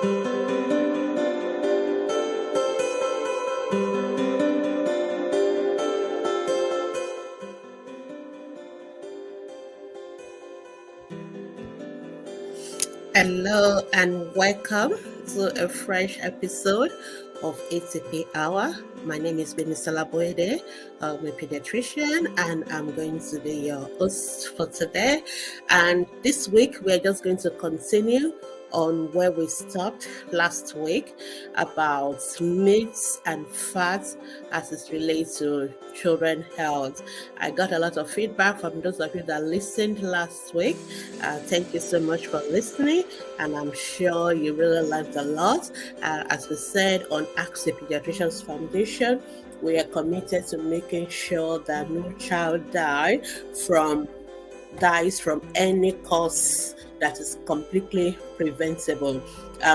Hello and welcome to a fresh episode of ATP Hour. My name is Gbemisola Boyede. I'm a pediatrician and I'm going to be your host for today. And this week we're just going to continue on where we stopped last week about myths and facts as it relates to children's health. I got a lot of feedback from those of you that listened last week. Thank you so much for listening, and I'm sure you really learned a lot. As we said on Ask the Pediatricians Foundation, we are committed to making sure that no child dies from any cause that is completely preventable.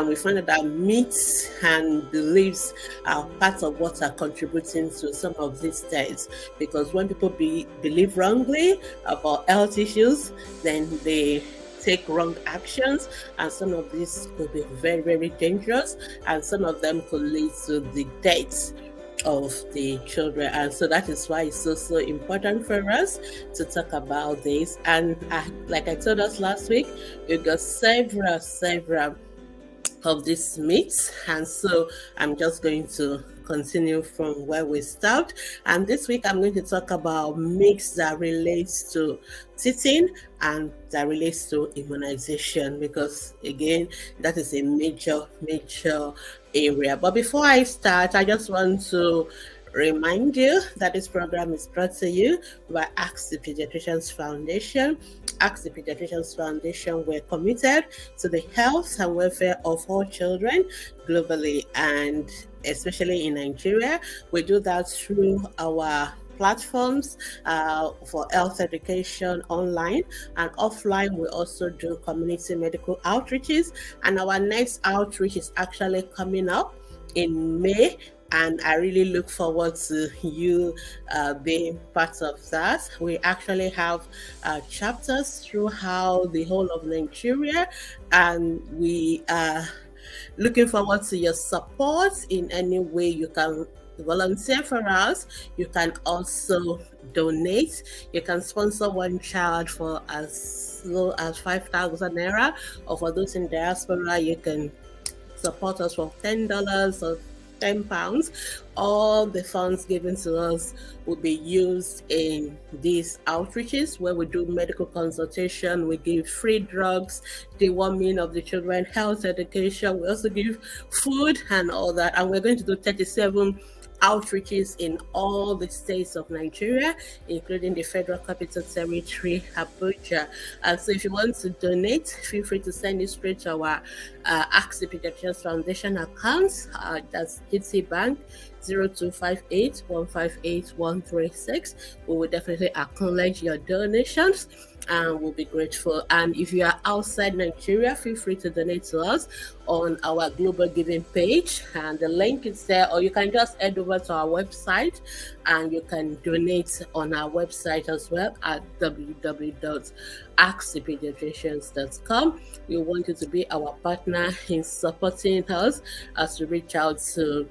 We find that myths and beliefs are part of what are contributing to some of these deaths, because when people believe wrongly about health issues, then they take wrong actions, and some of these could be very, very dangerous, and some of them could lead to the death of the children. And so that is why it's so important for us to talk about this. And like I told us last week, we got several of these myths, and so I'm just going to continue from where we stopped. And this week I'm going to talk about myths that relates to teething and that relates to immunization, because again, that is a major area. But before I start, I just want to remind you that this program is brought to you by Ask the Pediatricians Foundation. Ask the Pediatricians Foundation, we're committed to the health and welfare of all children globally, and especially in Nigeria. We do that through our platforms for health education online and offline. We also do community medical outreaches, and our next outreach is actually coming up in May, and I really look forward to you being part of that. We actually have chapters throughout the whole of Nigeria, and we are looking forward to your support in any way you can. Volunteer for us. You can also donate. You can sponsor one child for as low as 5,000 naira, or for those in diaspora, you can support us for $10 or £10. All the funds given to us will be used in these outreaches where we do medical consultation, we give free drugs, deworming of the children, health education, we also give food and all that. And we're going to do 37 outreaches in all the states of Nigeria, including the Federal Capital Territory, Abuja. And so if you want to donate, feel free to send it straight to our Ask the Pediatricians Foundation account. That's GT Bank 0258-158-136. We will definitely acknowledge your donations and we'll be grateful. And if you are outside Nigeria, feel free to donate to us on our global giving page, and the link is there, or you can just head over to our website and you can donate on our website as well at www.askthepediatricians.com. We want you to be our partner in supporting us as we reach out to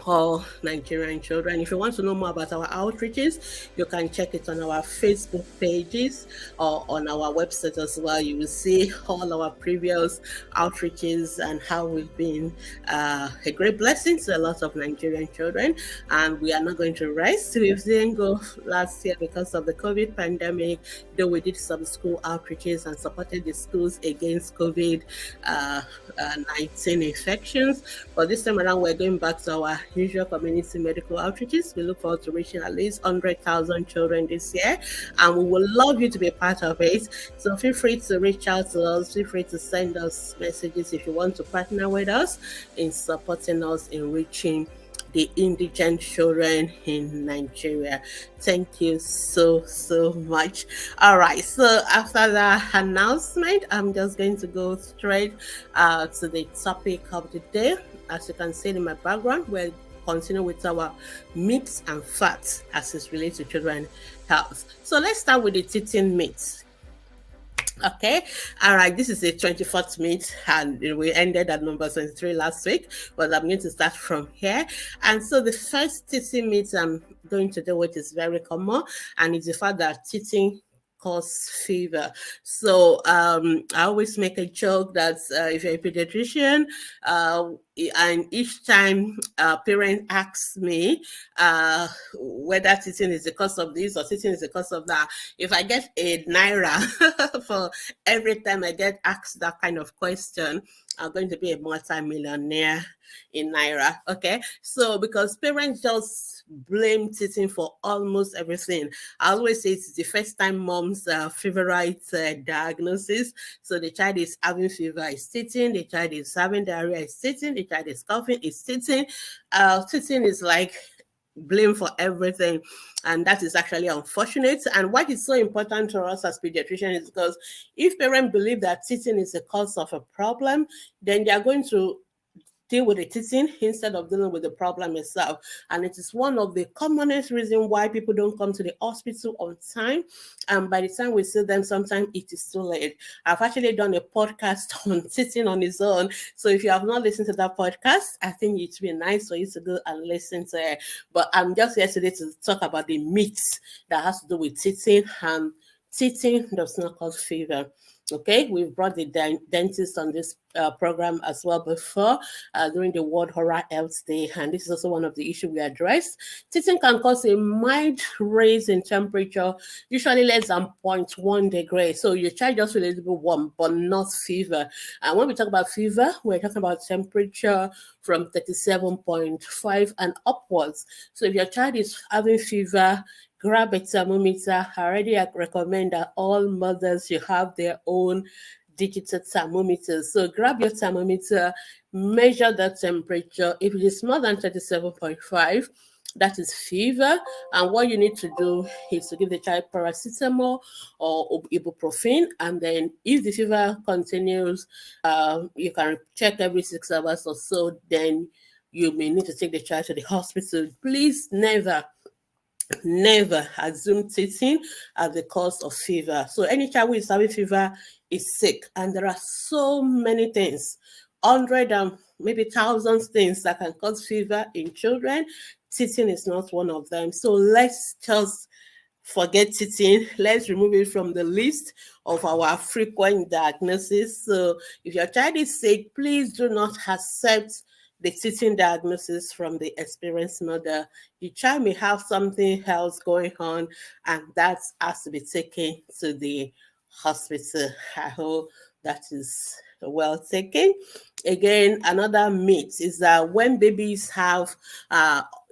all Nigerian children. If you want to know more about our outreaches, you can check it on our Facebook pages or on our website as well. You will see all our previous outreaches and how we've been a great blessing to a lot of Nigerian children. And we are not going to rest. We didn't go last year because of the COVID pandemic, though we did some school outreaches and supported the schools against COVID-19 infections. But this time around, we're going back to our usual community medical outreaches. We look forward to reaching at least 100,000 children this year, and we would love you to be a part of it. So feel free to reach out to us, feel free to send us messages if you want to partner with us in supporting us in reaching the indigent children in Nigeria. Thank you so much. All right, so after that announcement, I'm just going to go straight to the topic of the day. As you can see in my background, we're continue with our myths and facts as it relates to children health. So let's start with the teething myths. Okay, all right. This is the 24th meet, and we ended at number 23 last week. But I'm going to start from here. And so the first teaching meet I'm going to do, which is very common, and it's the fact that teaching cause fever. So I always make a joke that if you're a pediatrician, uh, and each time a parent asks me whether teaching is the cause of this or teaching is the cause of that, if I get a naira for every time I get asked that kind of question, I'm going to be a multi-millionaire in naira. Okay, so because parents just blame teaching for almost everything. I always say it's the first time mom's favorite diagnosis. So the child is having fever, is teaching. The child is having diarrhea, is teaching. The child is coughing, is teaching. Teaching is like blame for everything, and that is actually unfortunate. And why it's so important to us as pediatricians is because if parents believe that teaching is the cause of a problem, then they are going to deal with the teaching instead of dealing with the problem itself. And it is one of the commonest reasons why people don't come to the hospital on time. And by the time we see them, sometimes it is too late. I've actually done a podcast on teaching on its own. So if you have not listened to that podcast, I think it would be nice for you to go and listen to it. But I'm just here today to talk about the myths that has to do with teaching. Teaching does not cause fever. Okay, we've brought the dentist on this program as well before during the World Oral Health Day, and this is also one of the issues we addressed. Teething can cause a mild raise in temperature, usually less than 0.1 degree. So your child just feels a little bit warm, but not fever. And when we talk about fever, we're talking about temperature from 37.5 and upwards. So if your child is having fever, grab a thermometer. I already recommend that all mothers should have their own digital thermometers. So grab your thermometer, measure the temperature. If it is more than 37.5, that is fever. And what you need to do is to give the child paracetamol or ibuprofen. And then if the fever continues, you can check every 6 hours or so. Then you may need to take the child to the hospital. Please never assume teething as the cause of fever. So any child who is having fever is sick, and there are so many things, hundred and maybe thousands things that can cause fever in children. Teething is not one of them. So let's just forget teething. Let's remove it from the list of our frequent diagnosis. So if your child is sick, please do not accept the teething diagnosis from the experienced mother. The child may have something else going on, and that has to be taken to the hospital. I hope that is well taken. Again, another myth is that when babies have,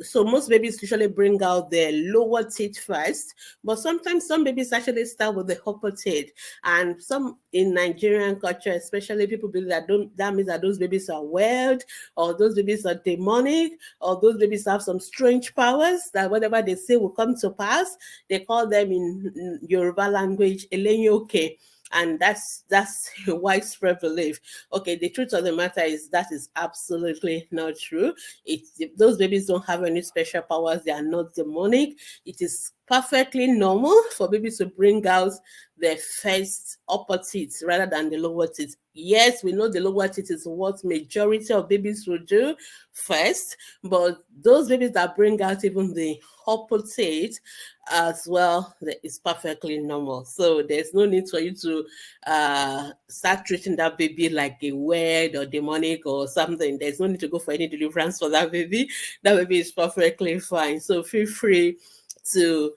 so most babies usually bring out their lower teeth first, but sometimes some babies actually start with the upper teeth. And some in Nigerian culture, especially, people believe that means that those babies are weird, or those babies are demonic, or those babies have some strange powers that whatever they say will come to pass. They call them in Yoruba language, Elenyoke, and that's a widespread belief. Okay, the truth of the matter is that is absolutely not true. Those babies don't have any special powers. They are not demonic. It is perfectly normal for babies to bring out their first upper teeth rather than the lower teeth. Yes, we know the lower teeth is what majority of babies will do first, but those babies that bring out even the upper teeth as well, that is perfectly normal. So there's no need for you to start treating that baby like a weird or demonic or something. There's no need to go for any deliverance for that baby. That baby is perfectly fine. So feel free to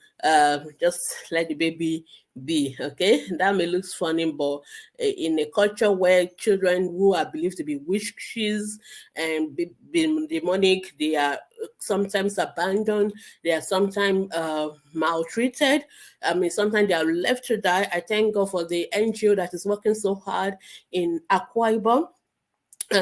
just let the baby be. Okay, that may look funny, but in a culture where children who are believed to be witches and be demonic, they are sometimes abandoned, they are sometimes maltreated. I mean, sometimes they are left to die. I thank God for the NGO that is working so hard in Akwa Ibom,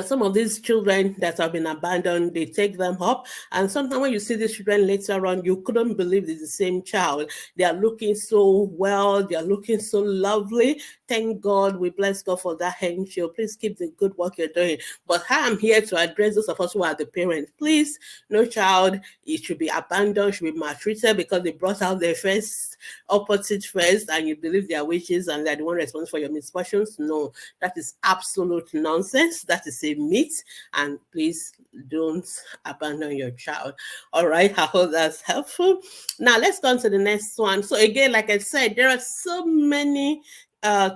some of these children that have been abandoned, they take them up. And sometimes when you see these children later on, you couldn't believe it's the same child. They are looking so well, they are looking so lovely. Thank God, we bless God for that angel. Please keep the good work you're doing. But I'm here to address those of us who are the parents. Please, no child, it should be abandoned, should be maltreated because they brought out their first opposite first, and you believe their wishes and they're the one responsible for your misfortunes. No, that is absolute nonsense. That is a myth. And please don't abandon your child. All right, I hope that's helpful. Now let's go on to the next one. So again, like I said, there are so many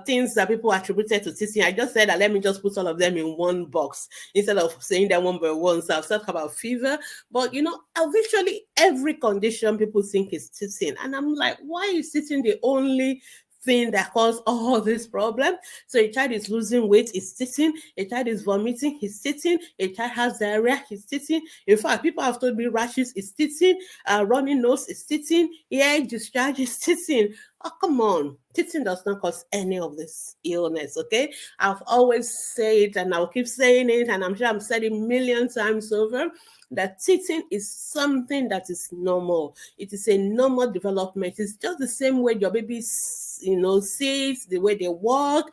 things that people attributed to teaching. I just said that let me just put all of them in one box instead of saying them one by one. So I've talked about fever, but virtually every condition people think is teaching. And I'm like, why is teaching the only thing that cause all this problem? So a child is losing weight, is sitting. A child is vomiting, he's sitting. A child has diarrhea, he's sitting. In fact, people have told me rashes is sitting, running nose is sitting, ear discharge is sitting. Oh, come on. Teething does not cause any of this illness, okay? I've always said, and I'll keep saying it, and I'm sure I'm said it million times over, that teething is something that is normal. It is a normal development. It's just the same way your baby, sits, the way they walk.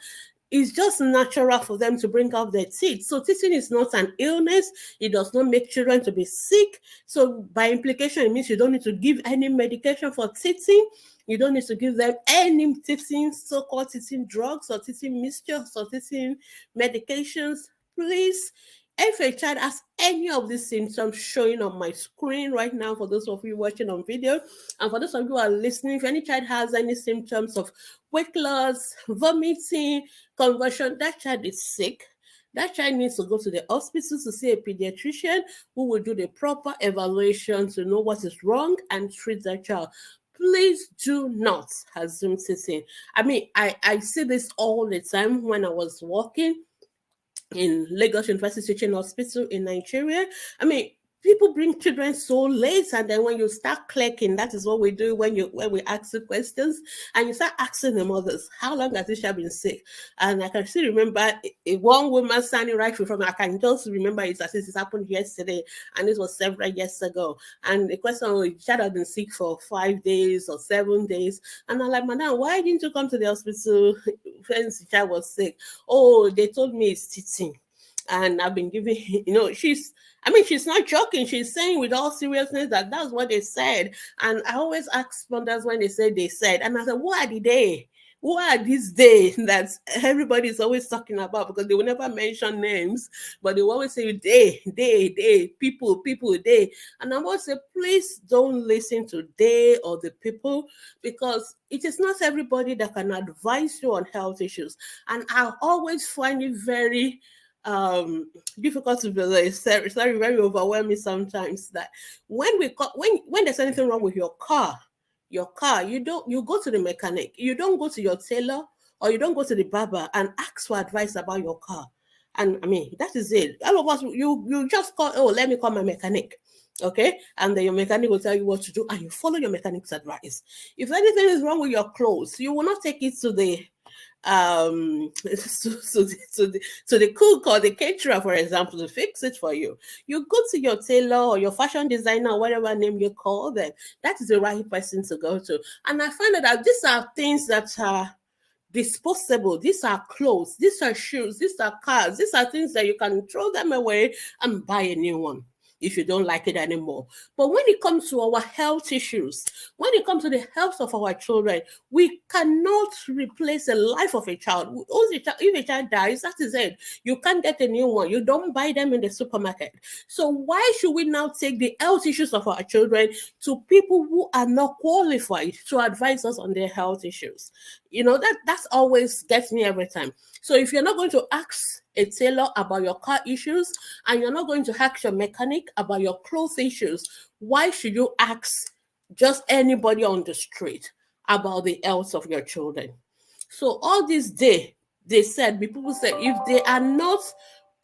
It's just natural for them to bring out their teeth. So teething is not an illness. It does not make children to be sick. So by implication, it means you don't need to give any medication for teething. You don't need to give them any teething, so-called teething drugs or teething mixtures or teething medications. Please, if a child has any of these symptoms showing on my screen right now, for those of you watching on video, and for those of you who are listening, if any child has any symptoms of weight loss, vomiting, convulsion, that child is sick. That child needs to go to the hospital to see a pediatrician who will do the proper evaluation to know what is wrong and treat that child. Please do not assume teething. I mean, I see this all the time when I was working in Lagos University Teaching Hospital in Nigeria. I mean, people bring children so late, and then when you start clicking, that is what we do when we ask the questions, and you start asking the mothers, how long has this child been sick? And I can still remember one woman standing right in front of me. I can just remember it as if it happened yesterday, and this was several years ago. And the question was, the child has been sick for 5 days or 7 days, and I'm like, madam, why didn't you come to the hospital when the child was sick? Oh, they told me it's teething. And I've been giving, she's not joking. She's saying with all seriousness that that's what they said. And I always ask mothers when they said. And I said, what are the day? What are these days that everybody is always talking about? Because they will never mention names, but they will always say they, people, they. And I always say, please don't listen to they or the people, because it is not everybody that can advise you on health issues. And I always find it very difficult to believe, sorry, very overwhelming sometimes, that when there's anything wrong with your car, you go to the mechanic. You don't go to your tailor, or you don't go to the barber and ask for advice about your car. And I mean, that is it. All of us, you just call, oh, let me call my mechanic. Okay, and then your mechanic will tell you what to do, and you follow your mechanic's advice. If anything is wrong with your clothes, you will not take it to the to the cook or the caterer, for example, to fix it for you. You go to your tailor or your fashion designer, or whatever name you call them. That is the right person to go to. And I find that these are things that are disposable. These are clothes, these are shoes, these are cars, these are things that you can throw them away and buy a new one if you don't like it anymore. But when it comes to our health issues, when it comes to the health of our children, we cannot replace the life of a child. If a child dies, that is it. You can't get a new one. You don't buy them in the supermarket. So why should we now take the health issues of our children to people who are not qualified to advise us on their health issues? That's always gets me every time. So if you're not going to ask a tailor about your car issues, and you're not going to ask your mechanic about your clothes issues, why should you ask just anybody on the street about the health of your children? So all this day, people said, if they are not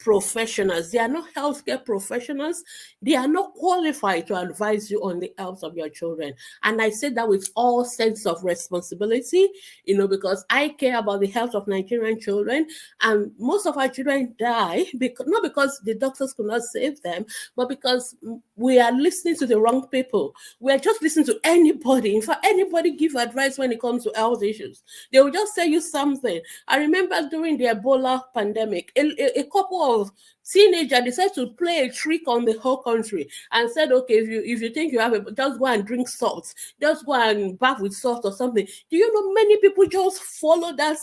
professionals. They are not healthcare professionals. They are not qualified to advise you on the health of your children. And I say that with all sense of responsibility, because I care about the health of Nigerian children. And most of our children die, because, not because the doctors could not save them, but because we are listening to the wrong people. We are just listening to anybody. In fact, anybody give advice when it comes to health issues. They will just tell you something. I remember during the Ebola pandemic, a couple of teenagers decided to play a trick on the whole country and said, okay, if you think you have it, just go and drink salt. Just go and bath with salt or something. Do you know many people just follow that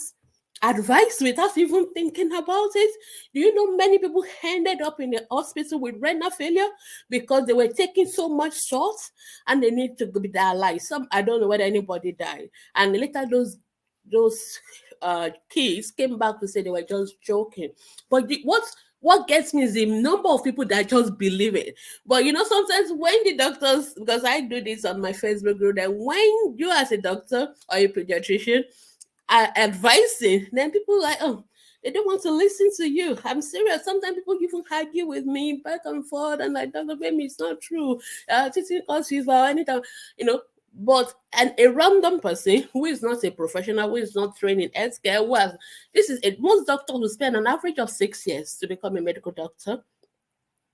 advice without even thinking about it? Do you know many people ended up in the hospital with renal failure because they were taking so much salt and they need to be alive? I don't know whether anybody died. And later those kids came back to say they were just joking. But what gets me is the number of people that just believe it. But sometimes when the doctors, because I do this on my Facebook group, that when you as a doctor or a pediatrician are advising, then people are like, oh, they don't want to listen to you. I'm serious. Sometimes people even argue with me back and forth, and like, Dr. Baby, it's not true. Teaching cause fever anytime, But a random person who is not a professional, who is not trained in healthcare, most doctors will spend an average of 6 years to become a medical doctor.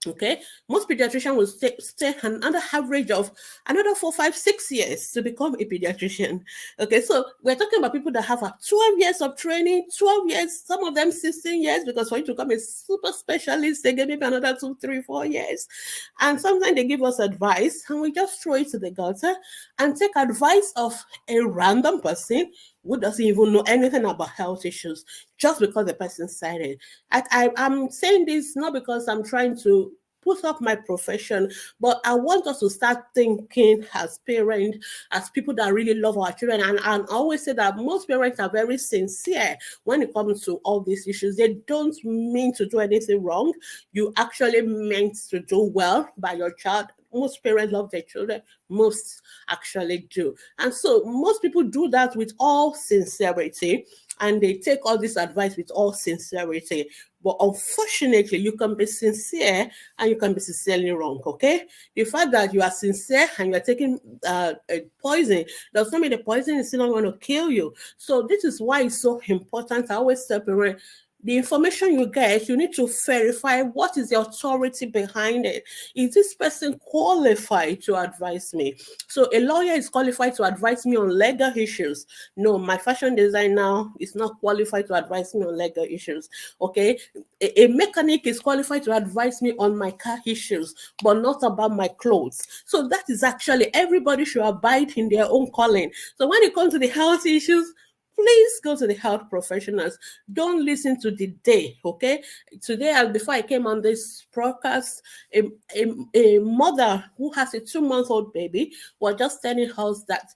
Okay, most pediatricians will stay another average of another 4, 5, 6 years to become a pediatrician. Okay, so we're talking about people that have 12 years of training, 12 years, some of them 16 years, because for you to become a super specialist, they give maybe another 2, 3, 4 years. And sometimes they give us advice and we just throw it to the gutter and take advice of a random person who doesn't even know anything about health issues just because the person said it. I'm saying this not because I'm trying to put up my profession, but I want us to start thinking as parents, as people that really love our children. And I always say that most parents are very sincere when it comes to all these issues. They don't mean to do anything wrong. You actually meant to do well by your child. Most parents love their children. Most actually do. And so most people do that with all sincerity, and they take all this advice with all sincerity. But unfortunately, you can be sincere and you can be sincerely wrong, okay? The fact that you are sincere and you are taking a poison does not mean the poison is still not going to kill you. So this is why it's so important. I always tell parents, the information you get, you need to verify what is the authority behind it. Is this person qualified to advise me? So a lawyer is qualified to advise me on legal issues. No, my fashion designer is not qualified to advise me on legal issues. Okay, a mechanic is qualified to advise me on my car issues, but not about my clothes. So that is actually, everybody should abide in their own calling. So when it comes to the health issues, please go to the health professionals. Don't listen to the day, okay? Today, before I came on this broadcast, a mother who has a 2-month-old baby was just telling us that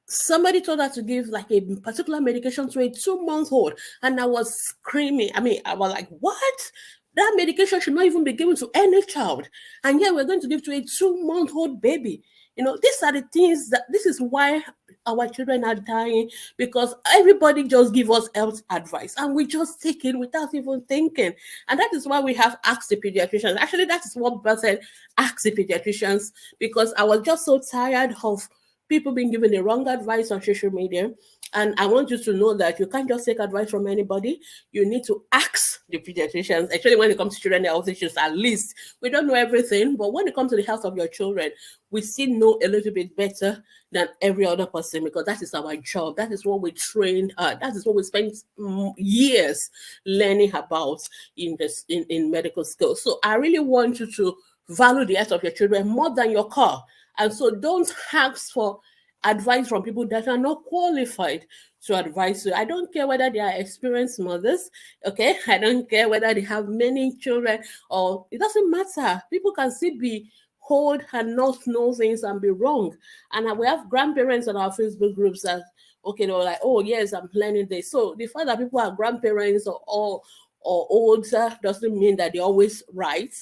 somebody told her to give like a particular medication to a 2-month-old, and I was screaming. I was like, what? That medication should not even be given to any child. And yet we're going to give to a 2-month-old baby. These are the things this is why our children are dying, because everybody just give us health advice and we just take it without even thinking. And that is why we have Ask the Pediatricians. Actually, that is what Beth said, Ask the Pediatricians, because I was just so tired of people being given the wrong advice on social media. And I want you to know that you can't just take advice from anybody. You need to ask the pediatricians. Actually, when it comes to children health issues, at least we don't know everything, but when it comes to the health of your children, we still know a little bit better than every other person, because that is our job. That is what we trained. That is what we spent years learning about in medical school. So I really want you to value the health of your children more than your car. And so don't ask for advice from people that are not qualified to advise you. I don't care whether they are experienced mothers, okay? I don't care whether they have many children, or it doesn't matter. People can still be old and not know things and be wrong. And we have grandparents on our Facebook groups that, okay, they're like, oh yes, I'm planning this. So the fact that people are grandparents or older doesn't mean that they're always right.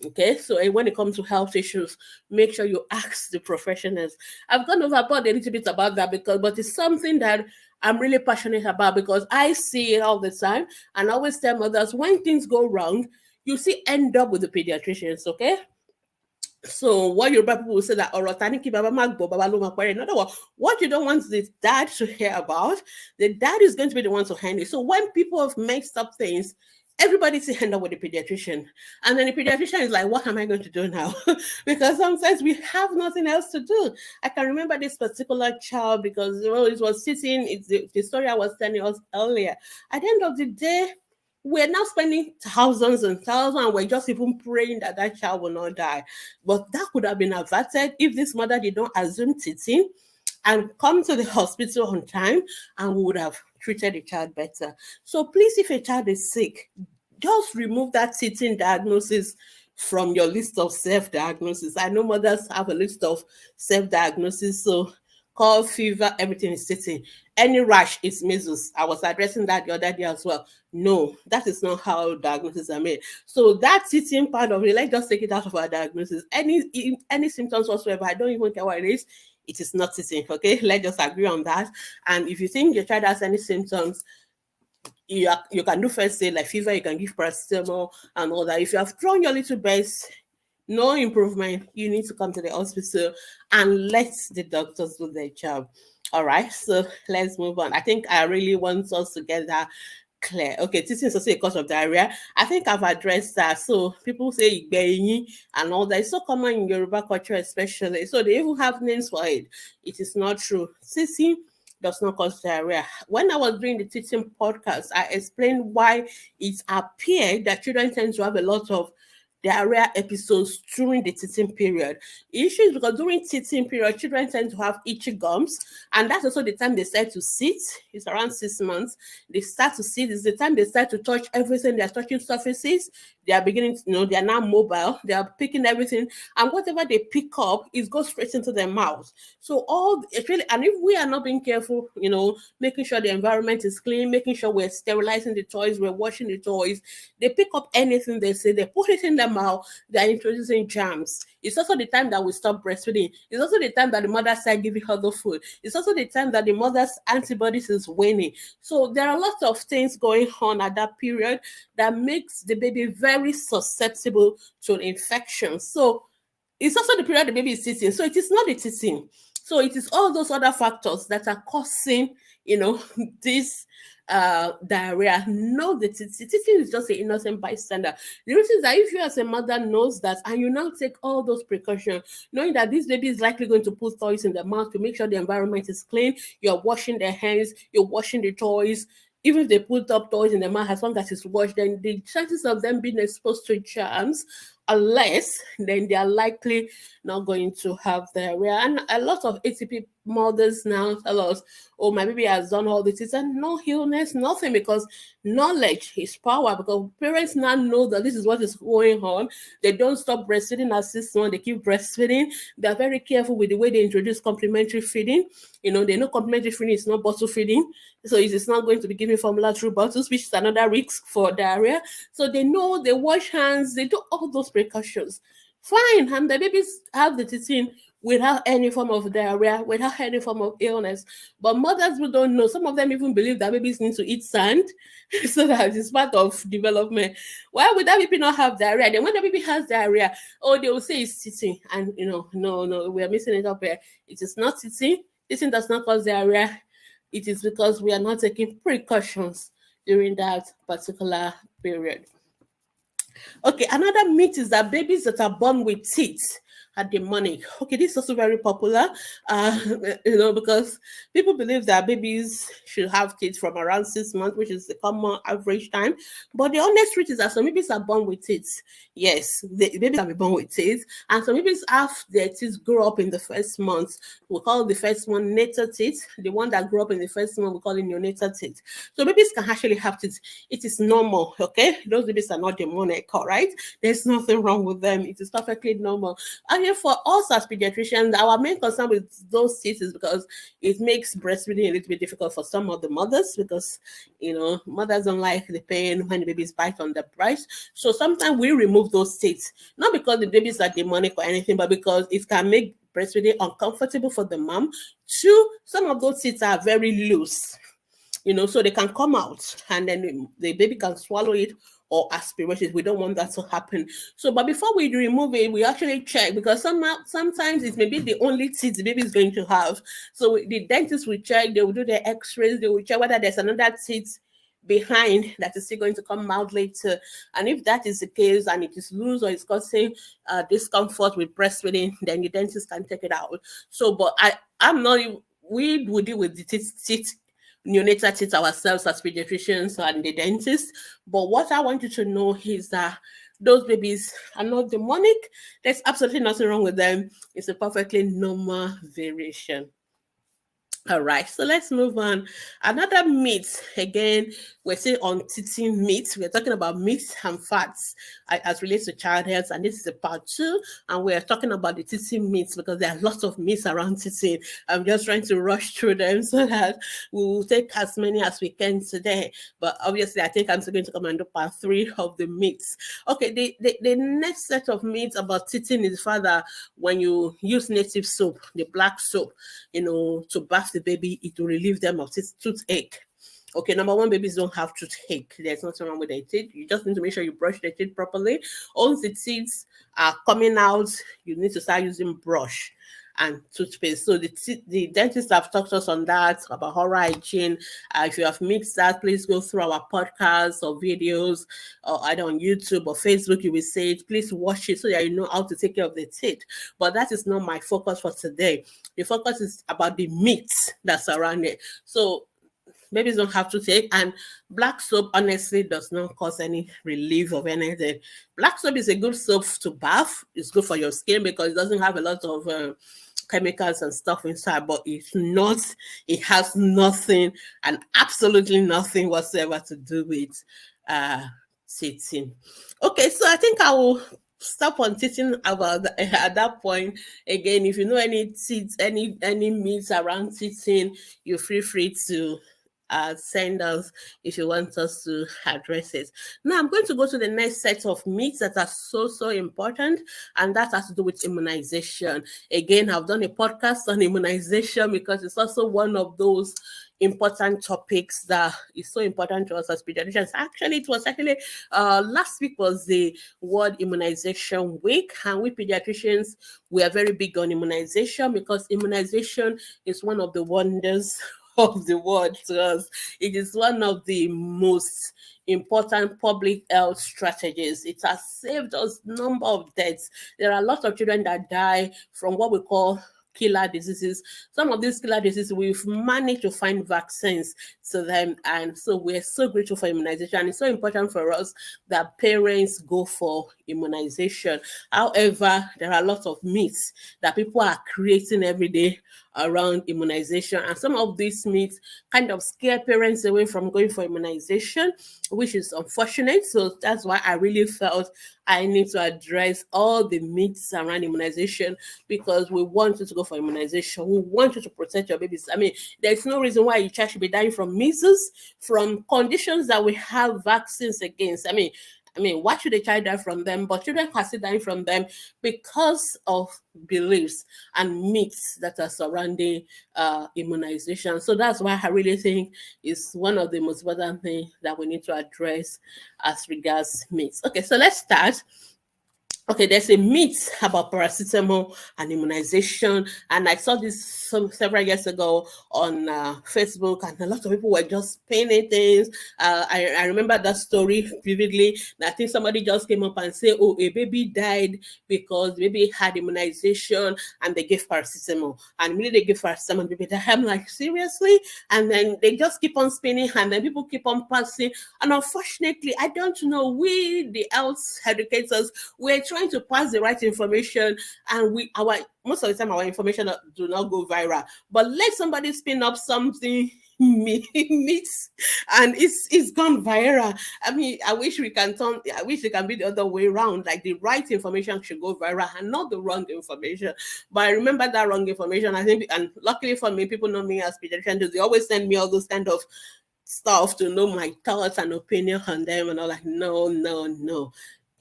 Okay, so when it comes to health issues, make sure you ask the professionals. I've gone overboard a little bit about that, but it's something that I'm really passionate about, because I see it all the time. And I always tell mothers, when things go wrong, you see end up with the pediatricians, okay? So what Yoruba people will say that Orotaniki Baba Magbo Baba Loma Pare. In other words, what you don't want the dad to hear about, the dad is going to be the one to handle it. So when people have messed up things, everybody to hand up with the pediatrician. And then the pediatrician is like, what am I going to do now? Because sometimes we have nothing else to do. I can remember this particular child because it was sitting, it's the story I was telling us earlier. At the end of the day, we're now spending thousands and thousands, and we're just even praying that that child will not die. But that could have been averted if this mother did not assume teaching and come to the hospital on time, and we would have treated the child better. So please, if a child is sick, just remove that teaching diagnosis from your list of self-diagnosis. I know mothers have a list of self-diagnosis, so cough, fever, everything is sitting. Any rash is measles. I was addressing that the other day as well. No, that is not how diagnoses are made. So that sitting part of it, let's just take it out of our diagnosis. Any symptoms whatsoever, I don't even care what it is not sitting. Okay, let's just agree on that. And if you think your child has any symptoms, you can do first aid like fever, you can give paracetamol and all that. If you have thrown your little best, no improvement, you need to come to the hospital and let the doctors do their job. All right, so let's move on. I think I really want us to get that clear. Okay, this is also a cause of diarrhea. I think I've addressed that. So people say Gbemisola and all that. It's so common in Yoruba culture, especially. So they even have names for it. It is not true. Sissy does not cause diarrhea. When I was doing the teaching podcast, I explained why it appeared that children tend to have a lot of diarrhea episodes during the teething period. The issue is because during teething period, children tend to have itchy gums, and that's also the time they start to sit. It's around 6 months. They start to sit. It's the time they start to touch everything. They're touching surfaces. They are beginning to, they are now mobile. They are picking everything, and whatever they pick up, it goes straight into their mouth. So it's really, and if we are not being careful, making sure the environment is clean, making sure we're sterilizing the toys, we're washing the toys, they pick up anything they say, they put it in their mouth, they're introducing germs. It's also the time that we stop breastfeeding. It's also the time that the mother starts giving her the food. It's also the time that the mother's antibodies is waning. So there are lots of things going on at that period that makes the baby very susceptible to infection. So it's also the period the baby is sitting. So it is not the teething. So it is all those other factors that are causing, this diarrhea. No, the teething is just an innocent bystander. The reason is that if you as a mother knows that and you now take all those precautions, knowing that this baby is likely going to put toys in the mouth to make sure the environment is clean, you're washing their hands, you're washing the toys, even if they put up toys in the mouth, as long as it's washed, then the chances of them being exposed to germs are less, then they are likely not going to have diarrhea. And a lot of ATP mothers now tell us, oh, my baby has done all this, and no illness, nothing, because knowledge is power, because parents now know that this is what is going on. They don't stop breastfeeding at 6 months, they keep breastfeeding. They're very careful with the way they introduce complementary feeding. They know complementary feeding is not bottle feeding, so it is not going to be given formula through bottles, which is another risk for diarrhea. So they know, they wash hands, they do all those precautions. Fine, and the babies have the teething without any form of diarrhea, without any form of illness. But mothers who don't know, some of them even believe that babies need to eat sand so that it's part of development. Why would that baby not have diarrhea? Then when the baby has diarrhea, they will say it's teething. And, no, we are missing it up here. It is not teething. Teething does not cause diarrhea. It is because we are not taking precautions during that particular period. Okay, another myth is that babies that are born with teeth are demonic. Okay, this is also very popular, because people believe that babies should have teeth from around 6 months, which is the common average time. But the honest truth is that some babies are born with teeth. Yes, the babies are born with teeth, and some babies have their teeth grow up in the first month. We call the first one natal teeth. The one that grew up in the first month, we call it neonatal teeth. So babies can actually have teeth. It is normal, okay? Those babies are not demonic, all right? There's nothing wrong with them. It is perfectly normal. And for us as pediatricians, our main concern with those teeth is because it makes breastfeeding a little bit difficult for some of the mothers, because mothers don't like the pain when the babies bite on the breast. So sometimes we remove those teeth, not because the babies are demonic or anything, but because it can make breastfeeding uncomfortable for the mom. Two, some of those teeth are very loose, so they can come out, and then the baby can swallow it or aspirations. We don't want that to happen. So, but before we remove it, we actually check, because sometimes it may be the only teeth the baby is going to have. So the dentist will check, they will do the x-rays, they will check whether there's another teeth behind that is still going to come out later. And if that is the case and it is loose or it's causing discomfort with breastfeeding, then the dentist can take it out. So, but I'm not, we would deal with the teeth neonatal teeth ourselves as pediatricians and the dentist. But what I want you to know is that those babies are not demonic. There's absolutely nothing wrong with them. It's a perfectly normal variation. All right, so let's move on. Another myth, again, we're still on teaching myths. We're talking about myths and facts as relates to child health, and this is a part 2, and we're talking about the teaching myths because there are lots of myths around teaching. I'm just trying to rush through them so that we will take as many as we can today. But obviously, I think I'm still going to come and do part 3 of the myths. Okay, the next set of myths about teaching is further when you use native soap, the black soap, to bath the baby, it will relieve them of toothache. Okay, number one, babies don't have toothache. There's nothing wrong with their teeth. You just need to make sure you brush the teeth properly. Once the teeth are coming out, you need to start using brush and toothpaste. So the dentists have talked to us on that, about oral hygiene. If you have missed that, please go through our podcasts or videos, or either on YouTube or Facebook. You will say it. Please watch it so that you know how to take care of the teeth. But that is not my focus for today. The focus is about the myths that surround it. So babies don't have to take, and black soap honestly does not cause any relief of anything. Black soap is a good soap to bath. It's good for your skin because it doesn't have a lot of chemicals and stuff inside, but it has nothing and absolutely nothing whatsoever to do with teething. Okay, so I think I will stop on teaching about at that point. Again, if you know any myths around teaching, you feel free to send us if you want us to address it. Now I'm going to go to the next set of myths that are so important, and that has to do with immunization. Again, I've done a podcast on immunization because it's also one of those important topics that is so important to us as pediatricians. Actually, it was last week was the World Immunization Week, and we pediatricians, we are very big on immunization because immunization is one of the wonders of the world to us. It is one of the most important public health strategies. It has saved us number of deaths. There are a lot of children that die from what we call killer diseases. Some of these killer diseases, we've managed to find vaccines to them. And so we're so grateful for immunization. It's so important for us that parents go for immunization. However, there are a lot of myths that people are creating every day around immunization. And some of these myths kind of scare parents away from going for immunization, which is unfortunate. So that's why I really felt I need to address all the myths around immunization, because we want you to go for immunization. We want you to protect your babies. I mean, there's no reason why your child should be dying from measles, from conditions that we have vaccines against. I mean, why should a child die from them? But children are still dying from them because of beliefs and myths that are surrounding immunization. So that's why I really think it's one of the most important things that we need to address as regards myths. Okay, so let's start. Okay, there's a myth about paracetamol and immunization, and I saw this several years ago on Facebook, and a lot of people were just pinning things. I remember that story vividly. I think somebody just came up and said, "Oh, a baby died because the baby had immunization, and they gave paracetamol, and immediately they gave paracetamol, the baby died." I'm like, seriously? And then they just keep on spinning, and then people keep on passing. And unfortunately, I don't know. We, the health educators, we're trying to pass the right information, and most of the time our information do not go viral. But let somebody spin up something myths and it's gone viral. I mean, I wish it can be the other way around. Like the right information should go viral and not the wrong information. But I remember that wrong information, I think, and luckily for me, people know me as pediatrician. They always send me all those kind of stuff to know my thoughts and opinion on them, and I'm like, no.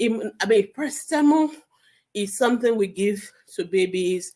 Paracetamol is something we give to babies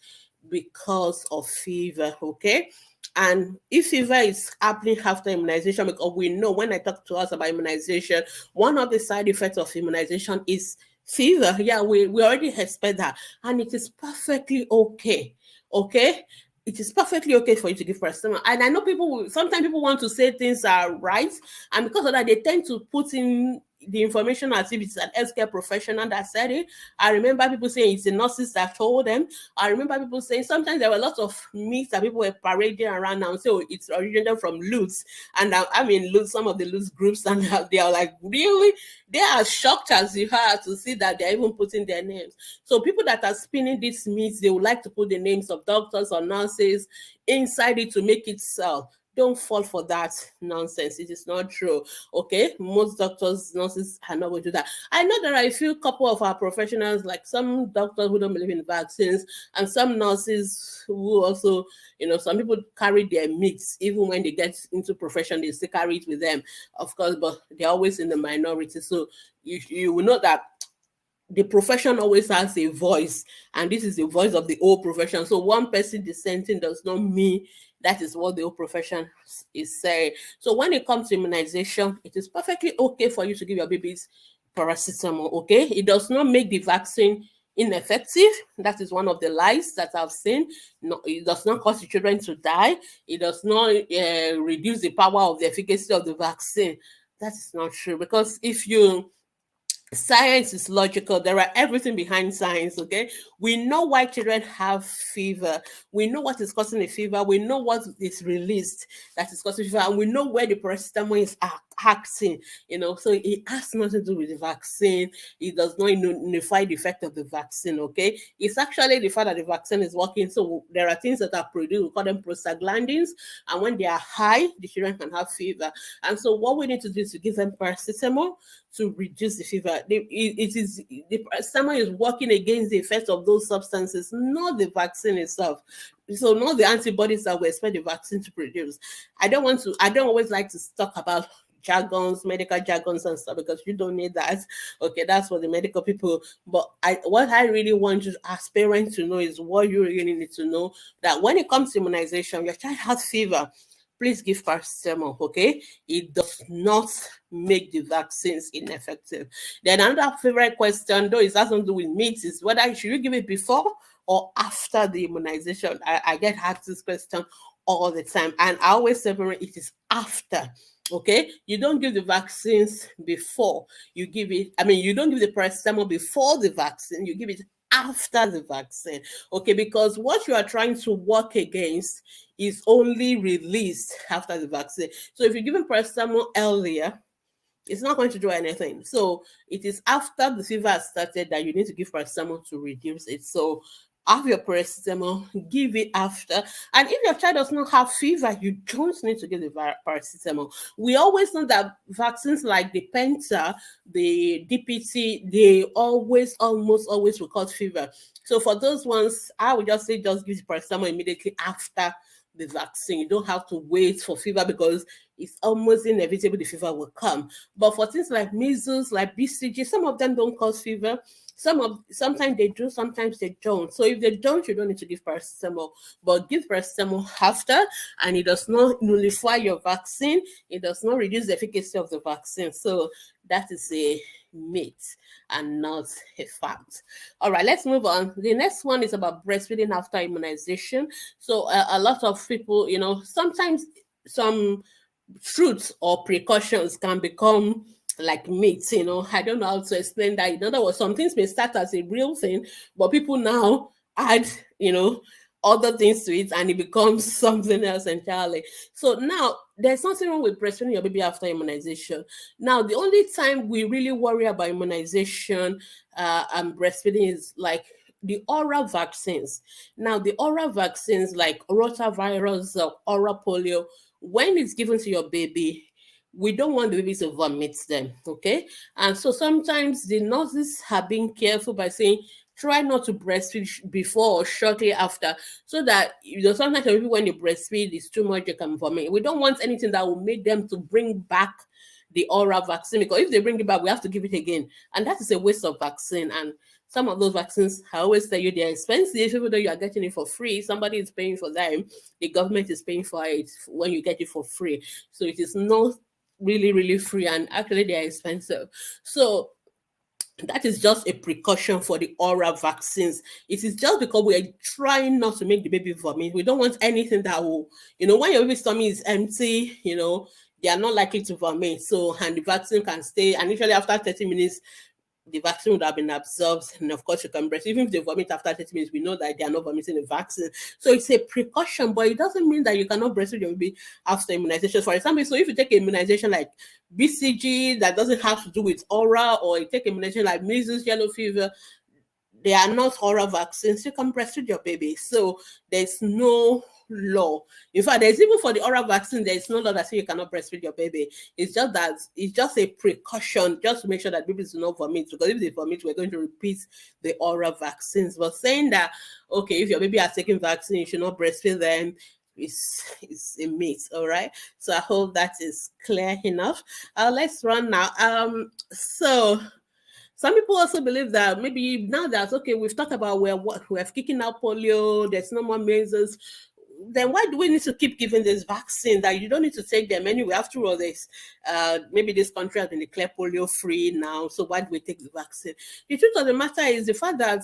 because of fever, okay? And if fever is happening after immunization, because we know when I talk to us about immunization, one of the side effects of immunization is fever. Yeah, we already expect that. And it is perfectly okay. Okay? It is perfectly okay for you to give paracetamol. And I know sometimes people want to say things are right. And because of that, they tend to put in the information as if it's an healthcare professional that said it. I remember people saying it's the nurses that told them. I remember people saying sometimes there were lots of myths that people were parading around now. So it's originated from Lutz. And I mean, Lutz, some of the Lutz groups, and they are like, really? They are shocked as you are to see that they're even putting their names. So people that are spinning these myths, they would like to put the names of doctors or nurses inside it to make it sell. Don't fall for that nonsense. It is not true. Okay, most doctors, nurses are not going to do that. I know there are a few couple of our professionals, like some doctors who don't believe in vaccines, and some nurses who also, some people carry their myths even when they get into profession. They still carry it with them, of course, but they're always in the minority. So you will know that the profession always has a voice, and this is the voice of the whole profession. So one person dissenting does not mean that is what the whole profession is saying. So when it comes to immunization, it is perfectly okay for you to give your babies paracetamol. Okay, it does not make the vaccine ineffective. That is one of the lies that I've seen. No, it does not cause the children to die. It does not reduce the power of the efficacy of the vaccine. That is not true, because if you science is logical. There are everything behind science. Okay, we know why children have fever. We know what is causing the fever. We know what is released that is causing fever, and we know where the paracetamol is acting. So it has nothing to do with the vaccine. It does not nullify the effect of the vaccine. Okay, it's actually the fact that the vaccine is working. So there are things that are produced. We call them prostaglandins, and when they are high, the children can have fever. And so what we need to do is to give them paracetamol to reduce the fever. The paracetamol is working against the effects of those substances, not the vaccine itself. So not the antibodies that we expect the vaccine to produce. I don't always like to talk about jargons, medical jargons and stuff, because you don't need that. Okay, that's for the medical people. But what I really want you as parents to know is what you really need to know, that when it comes to immunization, your child has fever, please give paracetamol. Okay, it does not make the vaccines ineffective. Then another favorite question, though, it has to do with meat, is whether should you give it before or after the immunization. I get asked this question all the time, and I always separate it is after. Okay, you don't give the vaccines before you give it. You don't give the paracetamol before the vaccine. You give it after the vaccine. Okay, because what you are trying to work against is only released after the vaccine. So if you're giving paracetamol earlier, it's not going to do anything. So it is after the fever has started that you need to give paracetamol to reduce it. So have your paracetamol, give it after. And if your child does not have fever, you don't need to give the paracetamol. We always know that vaccines like the Penta, the DPT, they almost always will cause fever. So for those ones, I would just say just give the paracetamol immediately after the vaccine. You don't have to wait for fever, because it's almost inevitable the fever will come. But for things like measles, like BCG, some of them don't cause fever. Sometimes they do, sometimes they don't. So if they don't, you don't need to give paracetamol. But give paracetamol after, and it does not nullify your vaccine. It does not reduce the efficacy of the vaccine. So that is a myth and not a fact. All right, let's move on. The next one is about breastfeeding after immunization. So a lot of people, sometimes some truths or precautions can become like myths. I don't know how to explain that. In other words, some things may start as a real thing, but people now add, other things to it, and it becomes something else entirely. So now there's nothing wrong with breastfeeding your baby after immunization. Now, the only time we really worry about immunization and breastfeeding is like the oral vaccines. Now, the oral vaccines like rotavirus, oral polio, when it's given to your baby, we don't want the baby to vomit them, okay? And so sometimes the nurses have been careful by saying, try not to breastfeed before or shortly after, so that sometimes when they breastfeed, it's too much, they can vomit. We don't want anything that will make them to bring back the oral vaccine, because if they bring it back, we have to give it again. And that is a waste of vaccine. And some of those vaccines, I always tell you, they're expensive, even though you are getting it for free. Somebody is paying for them. The government is paying for it when you get it for free. So it is not really, really free. And actually, they are expensive. So that is just a precaution for the oral vaccines. It is just because we are trying not to make the baby vomit. We don't want anything that will, when your baby's tummy is empty, they are not likely to vomit. So, and the vaccine can stay. And usually after 30 minutes, the vaccine would have been absorbed, and of course you can breastfeed. Even if they vomit after 30 minutes, we know that they are not vomiting the vaccine. So it's a precaution, but it doesn't mean that you cannot breastfeed your baby after immunization. For example, so if you take immunization like BCG that doesn't have to do with oral, or you take immunization like measles, yellow fever, they are not oral vaccines. You can breastfeed your baby. So there's no law. In fact, there's even for the oral vaccine, there's no law that says you cannot breastfeed your baby. It's just that it's just a precaution, just to make sure that babies do not vomit. Because if they vomit, we're going to repeat the oral vaccines. But saying that, okay, if your baby has taken vaccine, you should not breastfeed them, is a myth. All right. So I hope that is clear enough. Let's run now. So some people also believe that maybe now that, okay, we've talked about we're kicking out polio, there's no more measles, then why do we need to keep giving this vaccine that you don't need to take them anyway? After all this, maybe this country has been declared polio free now, so why do we take the vaccine? The truth of the matter is the fact that,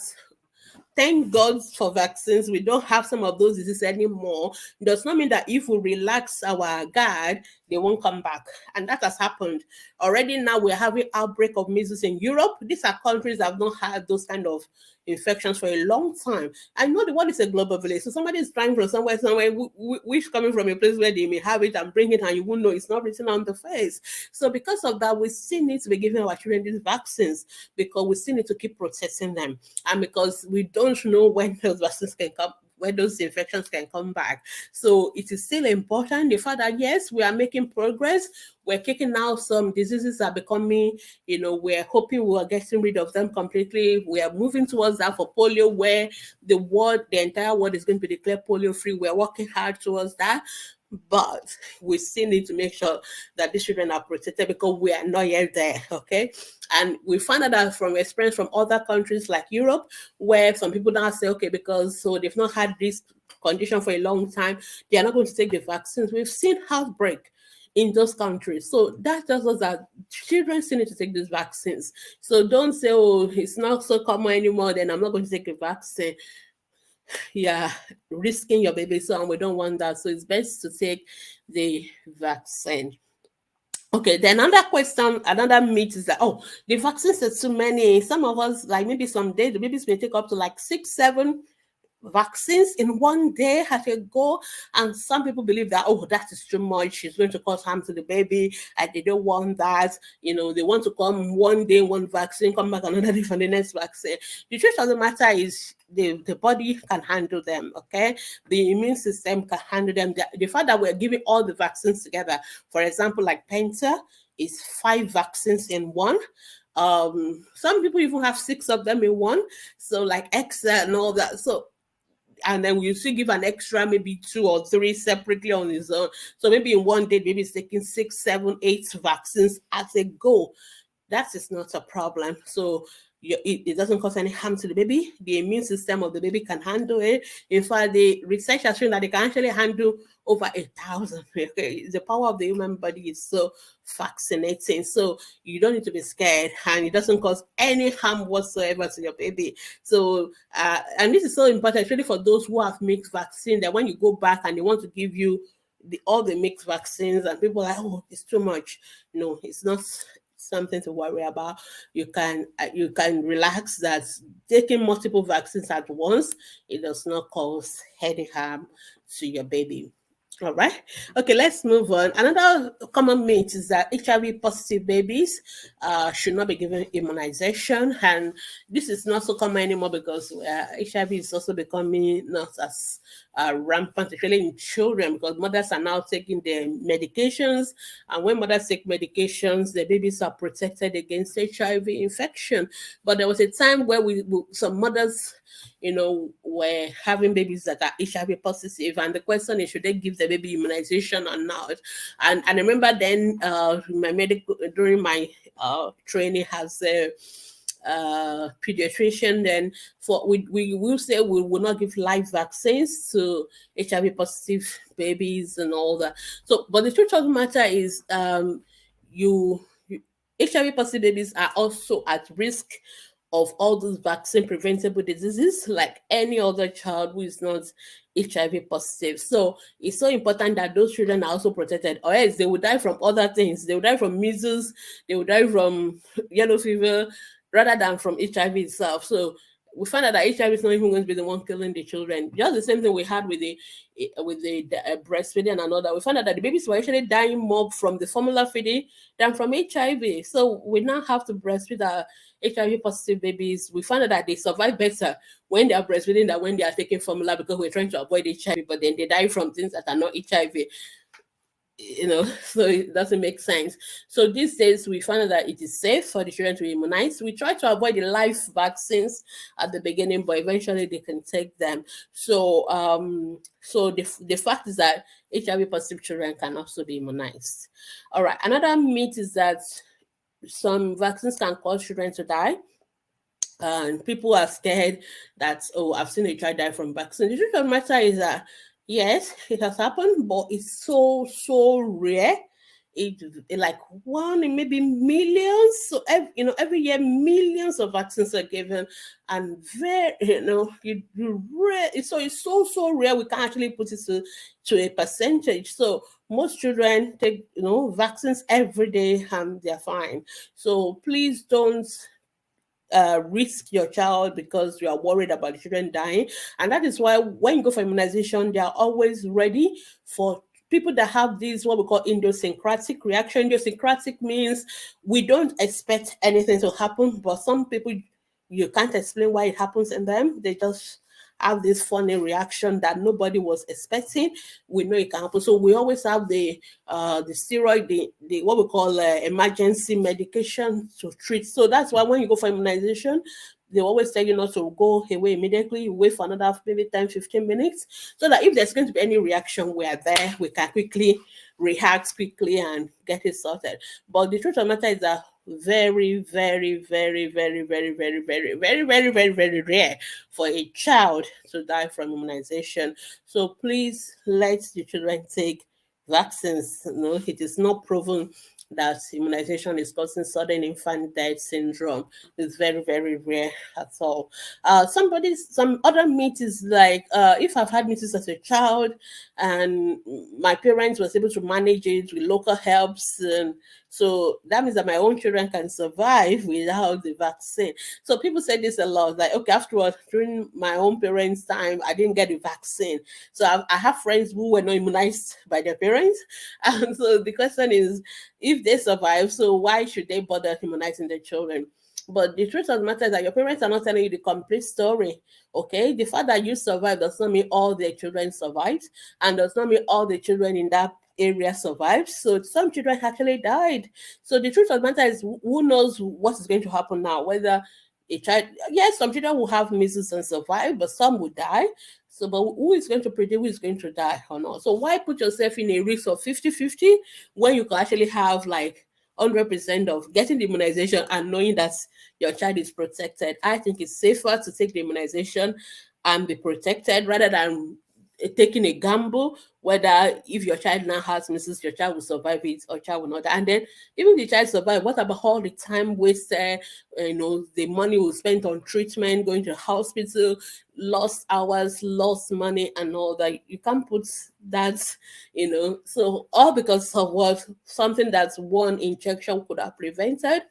thank God for vaccines, we don't have some of those diseases anymore. It does not mean that if we relax our guard, they won't come back. And that has happened. Already now we're having outbreak of measles in Europe. These are countries that have not had those kind of infections for a long time. I know the world is a global village. So somebody is trying from somewhere, which coming from a place where they may have it and bring it, and you won't know, it's not written on the face. So because of that, we still need to be giving our children these vaccines, because we still need to keep protecting them. And because we don't know when those vaccines can come, when those infections can come back. So it is still important, the fact that yes, we are making progress. We're kicking out some diseases that are becoming, we're hoping we are getting rid of them completely. We are moving towards that for polio, where the entire world is going to be declared polio free. We're working hard towards that. But we still need to make sure that these children are protected, because we are not yet there, okay? And we find out that from experience from other countries like Europe, where some people now say, okay, because so they've not had this condition for a long time, they are not going to take the vaccines. We've seen outbreak in those countries. So that tells us that children still need to take these vaccines. So don't say, oh, it's not so common anymore, then I'm not going to take a vaccine. Yeah, risking your baby, so, and we don't want that. So it's best to take the vaccine. Okay, then another question, another myth is that, oh, the vaccines are too many. Some of us, like maybe some days, the babies may take up to like 6, 7 vaccines in one day at a go. And some people believe that, oh, that is too much, it's going to cause harm to the baby, and they don't want that. They want to come one day, one vaccine, come back another day for the next vaccine. The truth of the matter is the body can handle them, okay? The immune system can handle them. The fact that we're giving all the vaccines together, for example, like Penta is 5 vaccines in one. Some people even have 6 of them in one. So like Exa and all that. So, and then we still give an extra maybe 2 or 3 separately on his own. So maybe in one day, maybe it's taking 6, 7, 8 vaccines as a go. That is not a problem. So it doesn't cause any harm to the baby. The immune system of the baby can handle it. In fact, the research has shown that they can actually handle over 1,000. Okay? The power of the human body is so fascinating. So you don't need to be scared, and it doesn't cause any harm whatsoever to your baby. So, and this is so important, especially for those who have mixed vaccine, that when you go back and they want to give you all the mixed vaccines, and people are like, oh, it's too much. No, it's not something to worry about. You can relax that taking multiple vaccines at once, it does not cause any harm to your baby. All right. Okay, let's move on. Another common myth is that HIV positive babies should not be given immunization. And this is not so common anymore, because HIV is also becoming not as rampant, especially in children, because mothers are now taking their medications. And when mothers take medications, the babies are protected against HIV infection. But there was a time where some mothers, were having babies that are HIV positive. And the question is, should they give them baby immunization or not. And I remember then my medical during my training as a pediatrician, then we will say we will not give live vaccines to HIV positive babies and all that. So, but the truth of the matter is, you, you HIV positive babies are also at risk of all those vaccine preventable diseases like any other child who is not HIV positive. So it's so important that those children are also protected, or else they will die from other things. They will die from measles, they will die from yellow fever, rather than from HIV itself. So we find out that HIV is not even going to be the one killing the children. Just the same thing we had with the breastfeeding and all that. We found out that the babies were actually dying more from the formula feeding than from HIV. So we now have to breastfeed our HIV positive babies. We found out that they survive better when they are breastfeeding than when they are taking formula, because we're trying to avoid HIV, but then they die from things that are not HIV. So it doesn't make sense. So these days we find out that it is safe for the children to immunize. We try to avoid the live vaccines at the beginning, but eventually they can take them. So the fact is that HIV positive children can also be immunized. All right, another myth is that some vaccines can cause children to die. And people are scared that, oh, I've seen a child die from vaccine. The truth of the matter is that yes, it has happened, but it's so rare. It like one in maybe millions. So every year millions of vaccines are given, and very it's so rare we can actually put it to a percentage. So most children take vaccines every day and they're fine. So please don't risk your child because you are worried about the children dying. And that is why when you go for immunization, they are always ready for people that have this, what we call idiosyncratic reaction. Idiosyncratic means we don't expect anything to happen, but some people, you can't explain why it happens in them. They just have this funny reaction that nobody was expecting. We know it can happen. So we always have the steroid, the what we call emergency medication to treat. So that's why when you go for immunization, they always tell you not to go away immediately. You wait for another maybe 10, 15 minutes, so that if there's going to be any reaction, we are there. We can quickly react quickly and get it sorted. But the truth of the matter is that very, very, very, very, very, very, very, very, very, very, very rare for a child to die from immunization. So please let the children take vaccines. It is not proven that immunization is causing sudden infant death syndrome. It's very, very rare at all. Some other myth is like, if I've had measles as a child and my parents was able to manage it with local herbs, and so that means that my own children can survive without the vaccine. So people say this a lot, like, okay, afterwards, during my own parents' time, I didn't get the vaccine. So I have friends who were not immunized by their parents. And so the question is, if they survive, so why should they bother immunizing their children? But the truth of the matter is that your parents are not telling you the complete story. Okay, the fact that you survived does not mean all their children survived, and does not mean all the children in that area survived. So some children actually died. So the truth of the matter is, who knows what is going to happen now? Whether a child, yes, some children will have measles and survive, but some will die. So, but who is going to predict who is going to die or not? So why put yourself in a risk of 50-50 when you can actually have like 100% of getting the immunization and knowing that your child is protected? I think it's safer to take the immunization and be protected rather than taking a gamble whether if your child now has measles, your child will survive it or child will not. And then even the child survive, what about all the time wasted, the money we spent on treatment, going to the hospital, lost hours, lost money and all that? You can't put that, so all because of what? Something that's one injection could have prevented.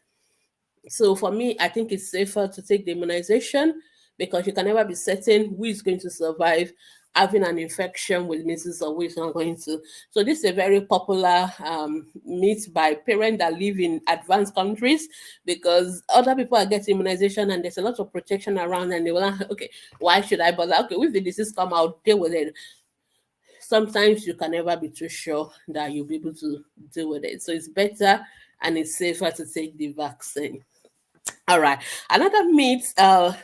So for me, I think it's safer to take the immunization because you can never be certain who is going to survive having an infection with measles or who is not going to. So this is a very popular myth by parents that live in advanced countries because other people are getting immunization and there's a lot of protection around and they will, okay, why should I bother? Okay, if the disease come out, deal with it. Sometimes you can never be too sure that you'll be able to deal with it. So it's better and it's safer to take the vaccine. All right. Another myth,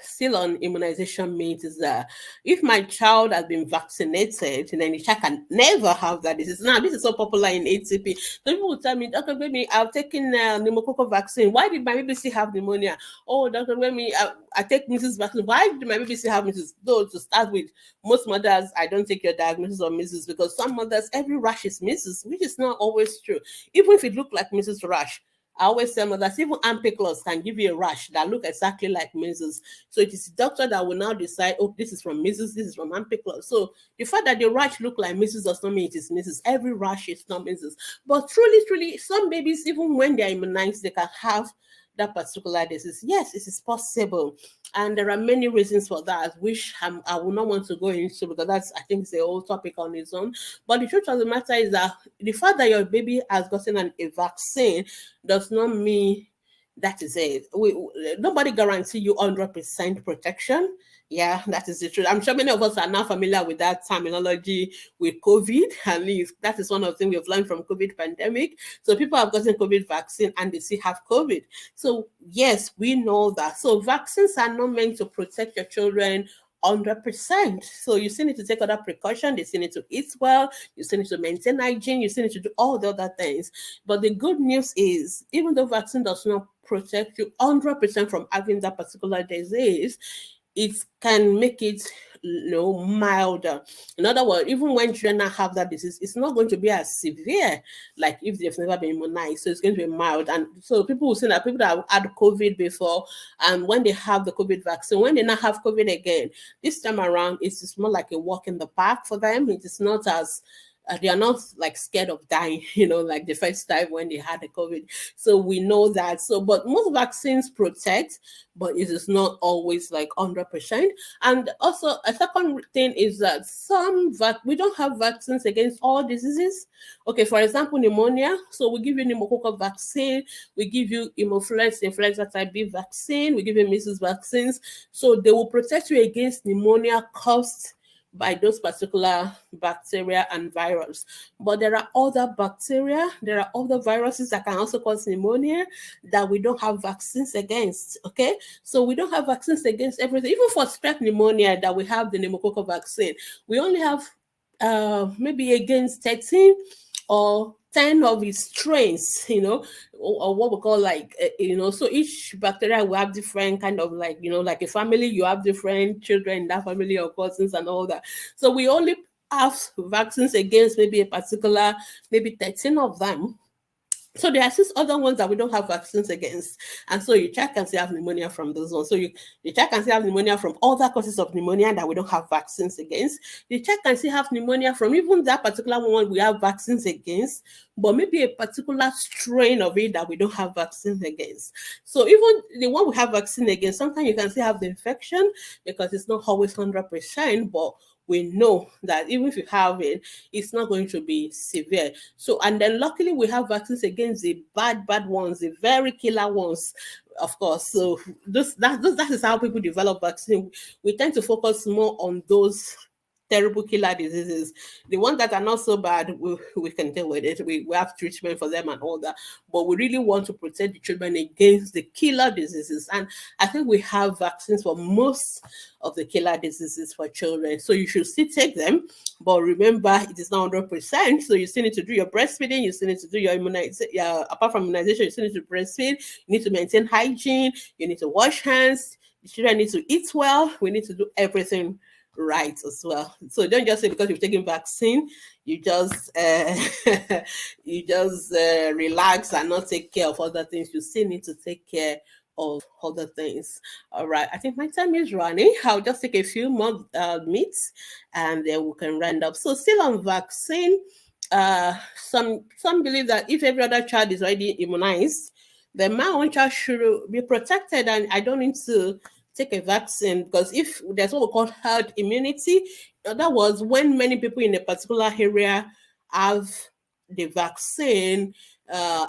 still on immunization myth, is that if my child has been vaccinated, then the child can never have that disease. Now, this is so popular in ATP. So people will tell me, Dr. Baby, I've taken pneumococcal vaccine. Why did my baby still have pneumonia? Oh, Dr. Baby, I take measles vaccine. Why did my baby still have measles? Though, to start with, most mothers, I don't take your diagnosis of measles, because some mothers, every rash is measles, which is not always true. Even if it looked like measles rash, I always tell mothers, even ampiclos can give you a rash that look exactly like measles. So it is the doctor that will now decide, oh, this is from measles, this is from ampiclos. So the fact that the rash look like measles does not mean it is measles. Every rash is not measles. But truly, some babies, even when they're immunized, they can have that particular disease. Yes, it is possible. And there are many reasons for that, which I will not want to go into, because that's, I think, it's a whole topic on its own. But the truth of the matter is that the fact that your baby has gotten a vaccine does not mean that is it. Nobody guarantee you 100% protection. Yeah, that is the truth. I'm sure many of us are now familiar with that terminology with COVID. At least that is one of the things we've learned from COVID pandemic. So people have gotten COVID vaccine and they still have COVID. So yes, we know that. So vaccines are not meant to protect your children 100%. So you still need to take other precautions. You still need to eat well. You still need to maintain hygiene. You still need to do all the other things. But the good news is, even though vaccine does not protect you 100% from having that particular disease, it can make it, milder. In other words, even when children have that disease, it's not going to be as severe like if they've never been immunized. So it's going to be mild. And so people will say that people that have had COVID before, and when they have the COVID vaccine, when they now have COVID again, this time around, it's more like a walk in the park for them. It is not as they are not like scared of dying, like the first time when they had the COVID. So we know that. So, but most vaccines protect, but it is not always like 100%. And also, a second thing is that we don't have vaccines against all diseases. Okay, for example, pneumonia. So we give you pneumococcal vaccine, we give you Hemophilis influenza type B vaccine, we give you measles vaccines. So they will protect you against pneumonia caused by those particular bacteria and virus. But there are other bacteria, there are other viruses that can also cause pneumonia that we don't have vaccines against. Okay, so we don't have vaccines against everything. Even for strep pneumonia that we have the pneumococcal vaccine, we only have maybe against 13 or 10 of its strains, or what we call so each bacteria will have different kind of like a family, you have different children in that family or cousins and all that. So we only have vaccines against maybe a particular, maybe 13 of them. So there are 6 other ones that we don't have vaccines against. And so you check and see have pneumonia from those ones. So you check and see have pneumonia from other causes of pneumonia that we don't have vaccines against. You check and see have pneumonia from even that particular one we have vaccines against, but maybe a particular strain of it that we don't have vaccines against. So even the one we have vaccine against, sometimes you can still have the infection because it's not always 100%, but we know that even if you have it, it's not going to be severe. So, and then luckily we have vaccines against the bad ones, the very killer ones, of course. So that is how people develop vaccine. We tend to focus more on those terrible killer diseases. The ones that are not so bad, we can deal with it. We have treatment for them and all that. But we really want to protect the children against the killer diseases. And I think we have vaccines for most of the killer diseases for children. So you should still take them. But remember, it is not 100%. So you still need to do your breastfeeding. You still need to do your immunization. Apart from immunization, you still need to breastfeed. You need to maintain hygiene. You need to wash hands. The children need to eat well. We need to do everything right as well. So don't just say because you've taken vaccine, you just relax and not take care of other things. You still need to take care of other things. All right, I think my time is running. I'll just take a few more minutes and then we can round up. So still on vaccine, some believe that if every other child is already immunized, then my own child should be protected and I don't need to take a vaccine, because if there's what we call herd immunity, that was when many people in a particular area have the vaccine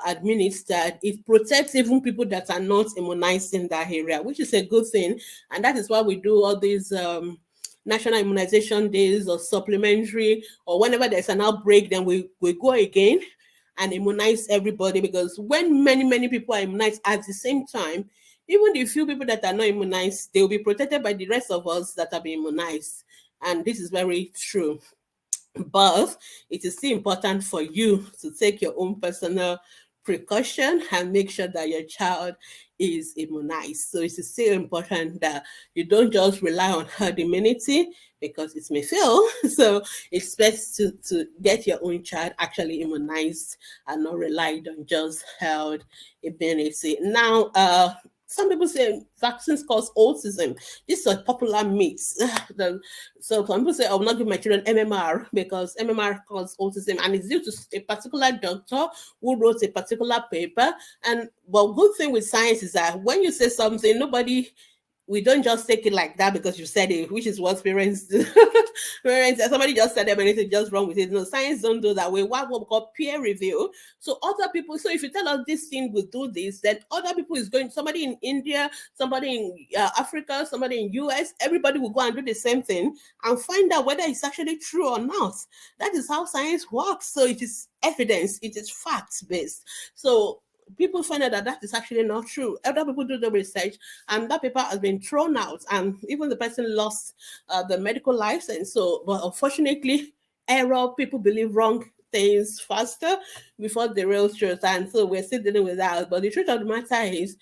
administered, it protects even people that are not immunized in that area, which is a good thing. And that is why we do all these national immunization days or supplementary, or whenever there's an outbreak, then we go again and immunize everybody, because when many people are immunized at the same time, even the few people that are not immunized, they will be protected by the rest of us that have been immunized. And this is very true. But it is still important for you to take your own personal precaution and make sure that your child is immunized. So it is still important that you don't just rely on herd immunity because it may fail. So it's best to get your own child actually immunized and not relied on just herd immunity. Now, some people say vaccines cause autism. This is a popular myth. So some people say, I will not give my children MMR because MMR causes autism, and it's due to a particular doctor who wrote a particular paper. And but good thing with science is that when you say something, we don't just take it like that because you said it, which is what parents do. Parents, somebody just said them anything just wrong with it. No, science don't do that. We want what we call peer review. So other people, so if you tell us this thing will do this, then other people is going, somebody in India, somebody in Africa, somebody in US, everybody will go and do the same thing and find out whether it's actually true or not. That is how science works. So it is evidence, it is facts based. So people find out that that is actually not true. Other people do the research, and that paper has been thrown out, and even the person lost the medical license. So, but unfortunately, people believe wrong things faster before the real truth, and so we're still dealing with that. But the truth of the matter is,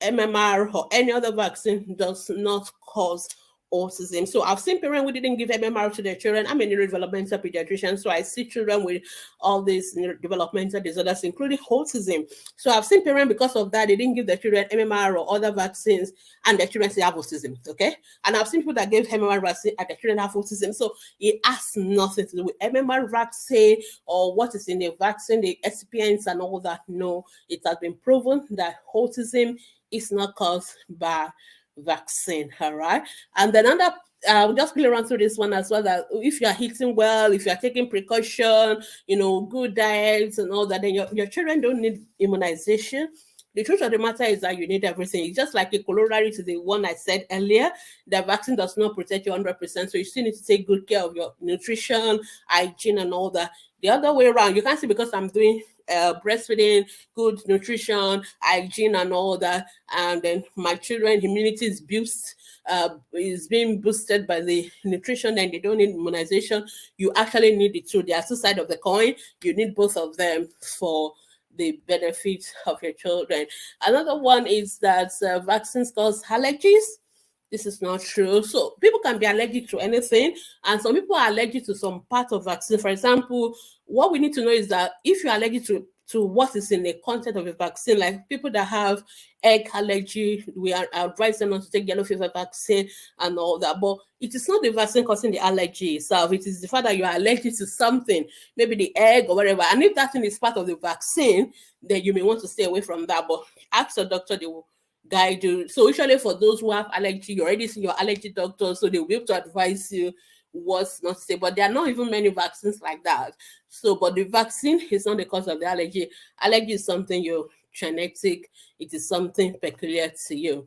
MMR or any other vaccine does not cause autism. So I've seen parents who didn't give MMR to their children. I'm a neurodevelopmental pediatrician, so I see children with all these developmental disorders, including autism. So I've seen parents, because of that, they didn't give their children MMR or other vaccines, and their children still have autism. Okay, and I've seen people that gave MMR vaccine and their children have autism. So it has nothing to do with MMR vaccine or what is in the vaccine, the excipients and all that. No, it has been proven that autism is not caused by vaccine. All right. And then another we'll just quickly run through this one as well, that if you are eating well, if you are taking precaution, good diets and all that, then your children don't need immunization. The truth of the matter is that you need everything. It's just like a corollary to the one I said earlier. The vaccine does not protect you 100%, so you still need to take good care of your nutrition, hygiene, and all that. The other way around, you can't say because I'm doing breastfeeding, good nutrition, hygiene, and all that, and then my children immunity is being boosted by the nutrition, and they don't need immunization. You actually need the two. They are two sides of the coin. You need both of them for the benefit of your children. Another one is that vaccines cause allergies. This is not true. So people can be allergic to anything, and some people are allergic to some part of vaccine. For example, what we need to know is that if you're allergic to what is in the content of a vaccine, like people that have egg allergy, we advise them not to take yellow fever vaccine and all that. But it is not the vaccine causing the allergy itself. It is the fact that you are allergic to something, maybe the egg or whatever. And if that thing is part of the vaccine, then you may want to stay away from that. But ask your doctor, they will guide you. So usually for those who have allergy, you already see your allergy doctor, so they will be able to advise you what's not to say. But there are not even many vaccines like that. So, but the vaccine is not the cause of the allergy. Allergy is something you're genetic. It is something peculiar to you.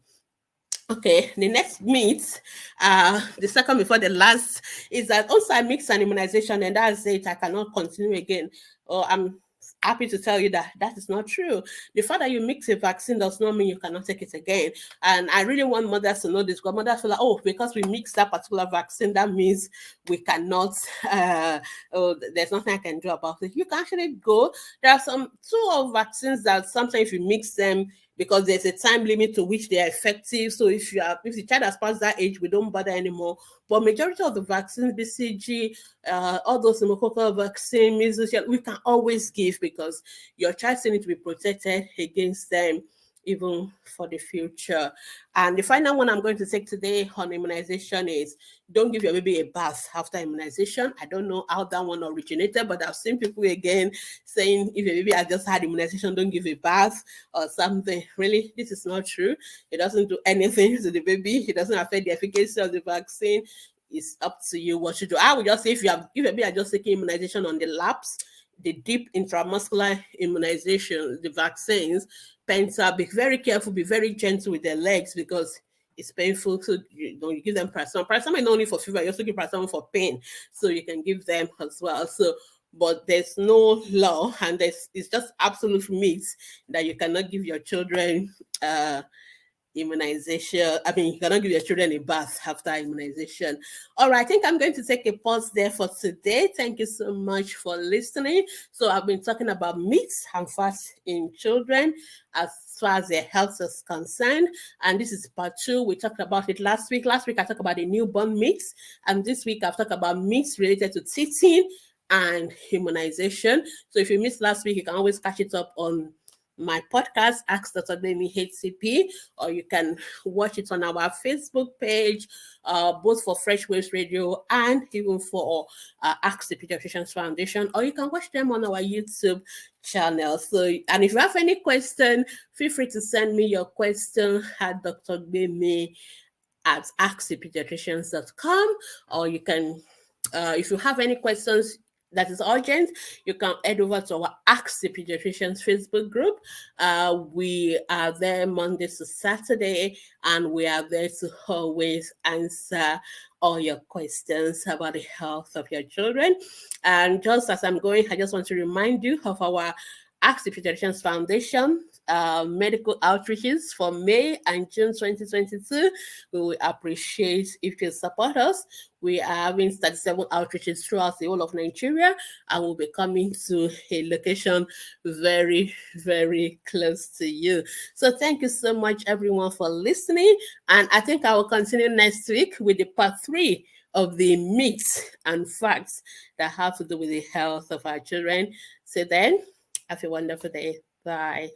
Okay, the next myth, the second before the last, is that once I mix an immunization and that's it, I cannot continue again. Or I'm happy to tell you that that is not true. The fact that you mix a vaccine does not mean you cannot take it again. And I really want mothers to know this, because mothers feel like, oh, because we mix that particular vaccine, that means we cannot, there's nothing I can do about it. You can actually go. There are two of vaccines that sometimes if you mix them, because there's a time limit to which they are effective. So if the child has passed that age, we don't bother anymore. But majority of the vaccines, BCG, all those pneumococcal vaccine, measles, we can always give, because your child still needs to be protected against them, even for the future. And the final one I'm going to take today on immunization is don't give your baby a bath after immunization. I don't know how that one originated, but I've seen people again saying if your baby has just had immunization, don't give a bath or something. Really, this is not true. It doesn't do anything to the baby. It doesn't affect the efficacy of the vaccine. It's up to you what you do. I would just say if your baby are just taking immunization on the laps, the deep intramuscular immunization, the vaccines, Penta, be very careful, be very gentle with their legs, because it's painful. So you give them paracetamol. Paracetamol is not only for fever, you also give paracetamol for pain. So you can give them as well. So, but there's no law, and it's just absolute myth that you cannot give your children immunization. I mean, you cannot give your children a bath after immunization. All right, I think I'm going to take a pause there for today. Thank you so much for listening. So I've been talking about myths and facts in children as far as their health is concerned. And this is part 2. We talked about it last week. Last week I talked about the newborn myths. And this week I've talked about myths related to teething and immunization. So if you missed last week, you can always catch it up on my podcast, Ask Dr. Gbemi HCP, or you can watch it on our Facebook page, both for Fresh Waves Radio and even for Ask the Pediatricians Foundation, or you can watch them on our YouTube channel. So, and if you have any question, feel free to send me your question at Dr. Gbemi at askthepediatricians.com, or you can, if you have any questions that is urgent, you can head over to our Ask the Pediatricians Facebook group. We are there Monday to Saturday, and we are there to always answer all your questions about the health of your children. And just as I'm going, I just want to remind you of our Ask the Pediatricians Foundation medical outreaches for May and June 2022. We will appreciate if you support us. We are having 37 outreaches throughout the whole of Nigeria, and we'll be coming to a location very, very close to you. So thank you so much, everyone, for listening. And I think I will continue next week with the part 3 of the myths and facts that have to do with the health of our children. So then, have a wonderful day. Bye.